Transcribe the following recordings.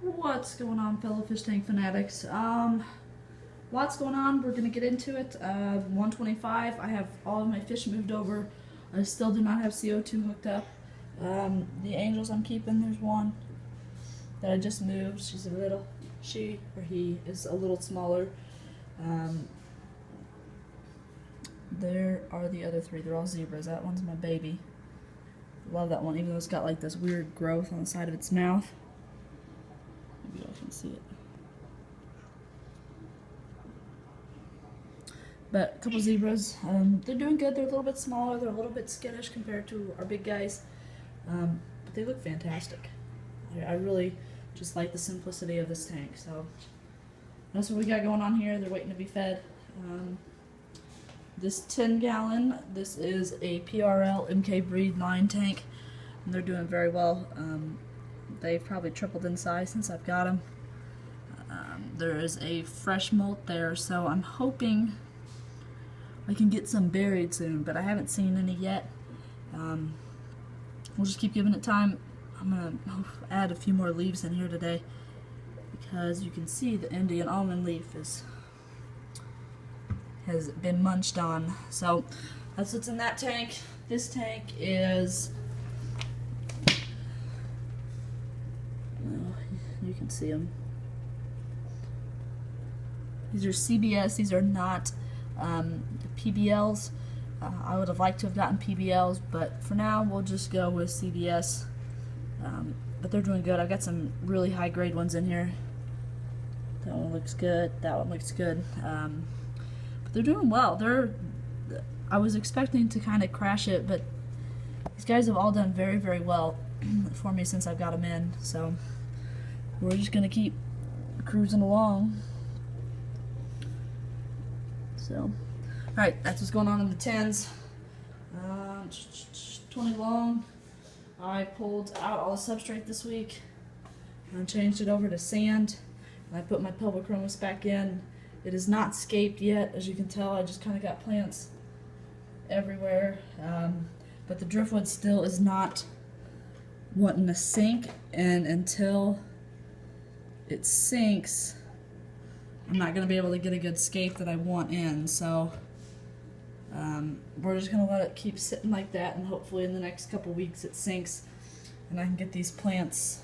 What's going on, fellow fish tank fanatics? Lots going on. We're gonna get into it. 125. I have all of my fish moved over. I still do not have CO2 hooked up. The angels I'm keeping, there's one that I just moved. She or he is a little smaller. There are the other three. They're all zebras. That one's my baby. Love that one, even though it's got like this weird growth on the side of its mouth. Maybe I can see it. But a couple zebras, they're doing good. They're a little bit smaller. They're a little bit skittish compared to our big guys, but they look fantastic. I really just like the simplicity of this tank. So that's what we got going on here. They're waiting to be fed. This 10-gallon, this is a PRL MK breed line tank, and they're doing very well. They've probably tripled in size since I've got them. There is a fresh molt there, so I'm hoping I can get some buried soon, but I haven't seen any yet. We'll just keep giving it time. I'm going to add a few more leaves in here today because you can see the Indian almond leaf has been munched on. So that's what's in that tank. This tank is, well, you can see them. These are CBS. These are not PBLs. I would have liked to have gotten PBLs, but for now we'll just go with CBS. But they're doing good. I've got some really high grade ones in here. That one looks good. That one looks good. But they're doing well. I was expecting to kind of crash it, but these guys have all done very, very well for me since I've got them in. So we're just gonna keep cruising along. So, alright, that's what's going on in the 10s. 20 long. I pulled out all the substrate this week and changed it over to sand. And I put my pelvichromis back in. It is not scaped yet, as you can tell. I just kind of got plants everywhere. But the driftwood still is not wanting to sink, and until it sinks, I'm not going to be able to get a good scape that I want in. So we're just going to let it keep sitting like that, and hopefully in the next couple weeks it sinks and I can get these plants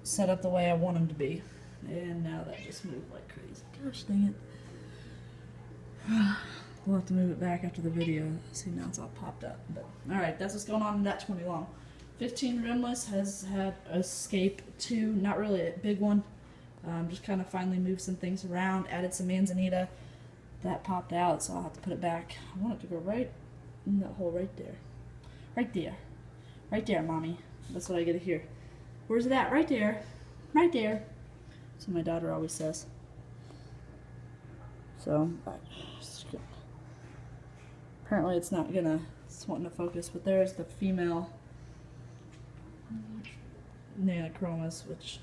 set up the way I want them to be. And now that just moved like crazy. Gosh dang it. We'll have to move it back after the video. See, now it's all popped up. But alright, that's what's going on in that 20 long. 15 rimless has had a scape too. Not really a big one. Just kind of finally moved some things around, added some manzanita. That popped out, so I'll have to put it back. I want it to go right in that hole right there. Right there. Right there, Mommy. That's what I get to hear. Where's it at? Right there. Right there. That's what my daughter always says. So, apparently it's not gonna, it's wanting to focus, but there's the female Nanochromis, which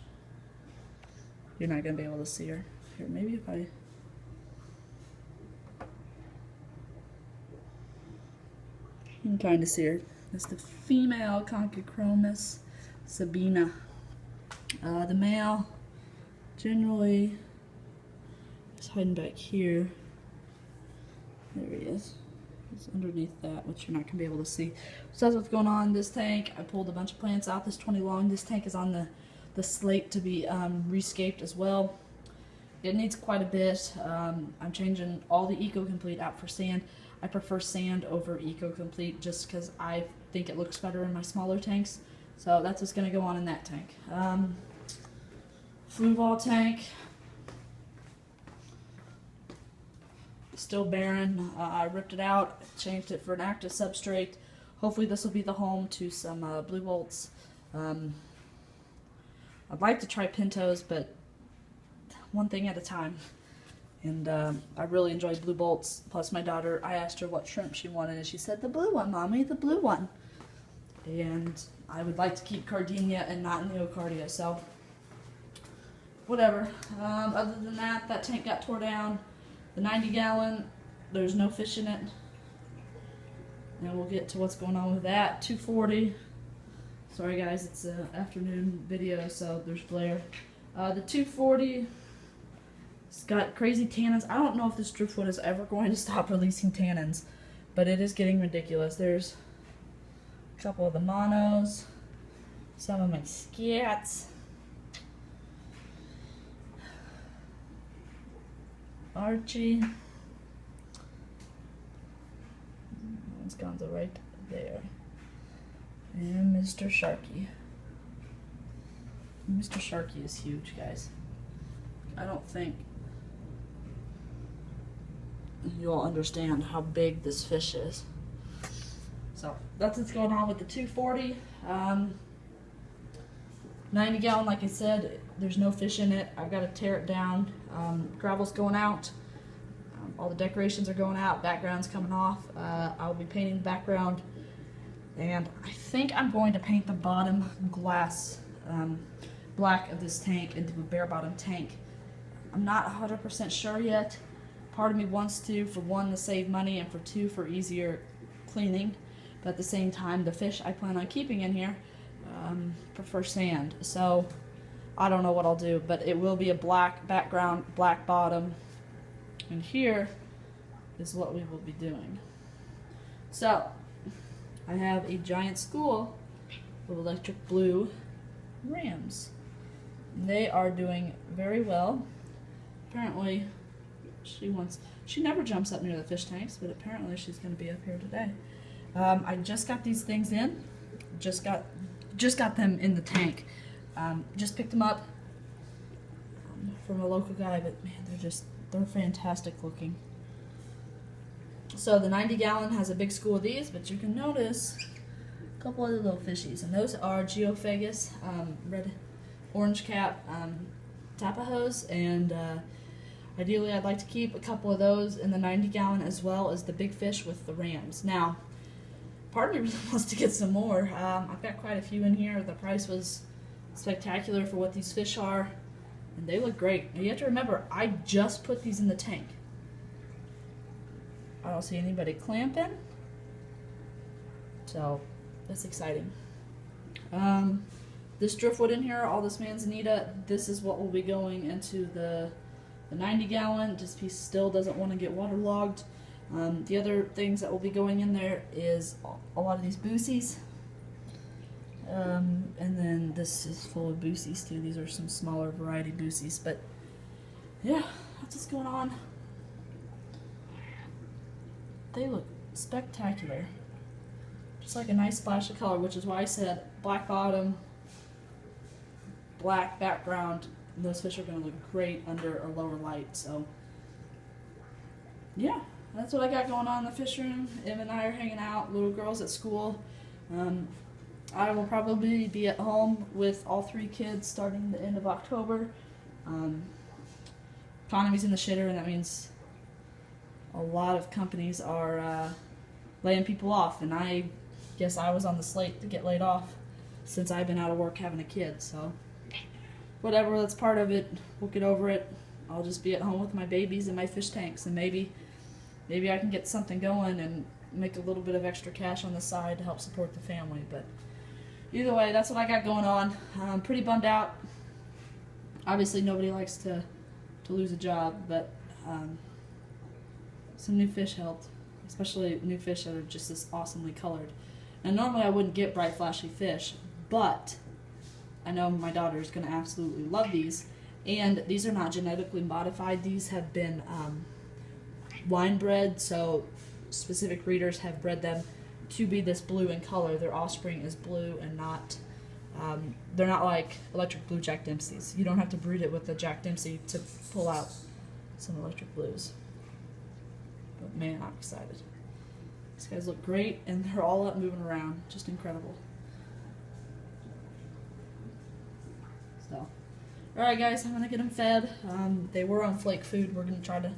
you're not gonna be able to see her. Here, maybe if I, you can kind of see her. It's the female Conchochromis Sabina. The male generally is hiding back here. There he is. He's underneath that, which you're not gonna be able to see. So that's what's going on in this tank. I pulled a bunch of plants out. This 20 long. This tank is on the slate to be rescaped as well. It needs quite a bit. I'm changing all the Eco Complete out for sand. I prefer sand over Eco Complete just because I think it looks better in my smaller tanks. So that's what's going to go on in that tank. Fluval tank. Still barren. I ripped it out, changed it for an active substrate. Hopefully this will be the home to some blue bolts. I'd like to try pintos, but one thing at a time. And I really enjoy blue bolts. Plus my daughter, I asked her what shrimp she wanted, and she said, the blue one, Mommy, the blue one. And I would like to keep Cardinia and not Neocardia, so whatever. Other than that, that tank got tore down. The 90-gallon, there's no fish in it. And we'll get to what's going on with that. 240. Sorry guys, it's an afternoon video, so there's glare. The 240, it's got crazy tannins. I don't know if this driftwood is ever going to stop releasing tannins, but it is getting ridiculous. There's a couple of the monos, some of my scats, Archie. One's gone to right there. And Mr. Sharky. Mr. Sharky is huge, guys. I don't think you'll understand how big this fish is. So that's what's going on with the 240. 90 gallon, like I said, there's no fish in it. I've got to tear it down. Gravel's going out. All the decorations are going out. Background's coming off. I'll be painting the background. And I think I'm going to paint the bottom glass black of this tank into a bare bottom tank. I'm not 100% sure yet. Part of me wants to, for one, to save money, and for two, for easier cleaning. But at the same time, the fish I plan on keeping in here prefer sand. So I don't know what I'll do, but it will be a black background, black bottom. And here is what we will be doing. So I have a giant school of electric blue rams. They are doing very well. Apparently, she never jumps up near the fish tanks, but apparently she's going to be up here today. I just got these things in. Just got them in the tank. Just picked them up from a local guy, but man, they're fantastic looking. So the 90 gallon has a big school of these, but you can notice a couple other little fishies, and those are Geophagus, red orange cap tapajos, and ideally I'd like to keep a couple of those in the 90 gallon as well as the big fish with the rams. Now, part of me really wants to get some more. I've got quite a few in here. The price was spectacular for what these fish are, and they look great. Now you have to remember, I just put these in the tank. I don't see anybody clamping, so that's exciting. This driftwood in here, all this manzanita, this is what will be going into the 90 gallon. This piece still doesn't want to get waterlogged. The other things that will be going in there is a lot of these boosies. And then this is full of boosies too. These are some smaller variety boosies, but yeah, that's what's going on. They look spectacular. Just like a nice splash of color, which is why I said black bottom, black background. Those fish are going to look great under a lower light. So yeah, that's what I got going on in the fish room. Em and I are hanging out. Little girl's at school. I will probably be at home with all three kids starting the end of October. Economy's in the shitter, and that means a lot of companies are laying people off, and I guess I was on the slate to get laid off since I've been out of work having a kid. So whatever, that's part of it. We'll get over it. I'll just be at home with my babies and my fish tanks, and maybe I can get something going and make a little bit of extra cash on the side to help support the family. But either way, that's what I got going on. I'm pretty bummed out. Obviously nobody likes to lose a job, but some new fish helped, especially new fish that are just this awesomely colored. And normally I wouldn't get bright flashy fish, but I know my daughter is going to absolutely love these. And these are not genetically modified. These have been line bred, so specific breeders have bred them to be this blue in color. Their offspring is blue and not, they're not like electric blue Jack Dempsey's. You don't have to breed it with the Jack Dempsey to pull out some electric blues. But man, I'm excited. These guys look great, and they're all up moving around. Just incredible. So, alright guys, I'm going to get them fed. They were on flake food. We're going to try to,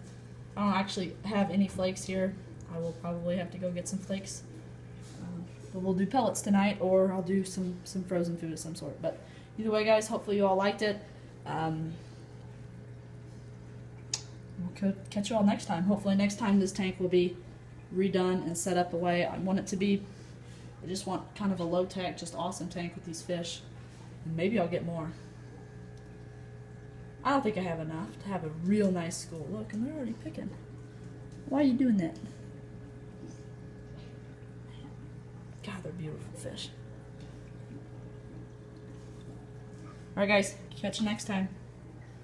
I don't actually have any flakes here. I will probably have to go get some flakes. But we'll do pellets tonight, or I'll do some frozen food of some sort. But either way guys, hopefully you all liked it. We'll catch you all next time. Hopefully next time this tank will be redone and set up the way I want it to be. I just want kind of a low tech, just awesome tank with these fish. And maybe I'll get more. I don't think I have enough to have a real nice school. Look, and they're already picking. Why are you doing that? God, they're beautiful fish. Alright guys, catch you next time.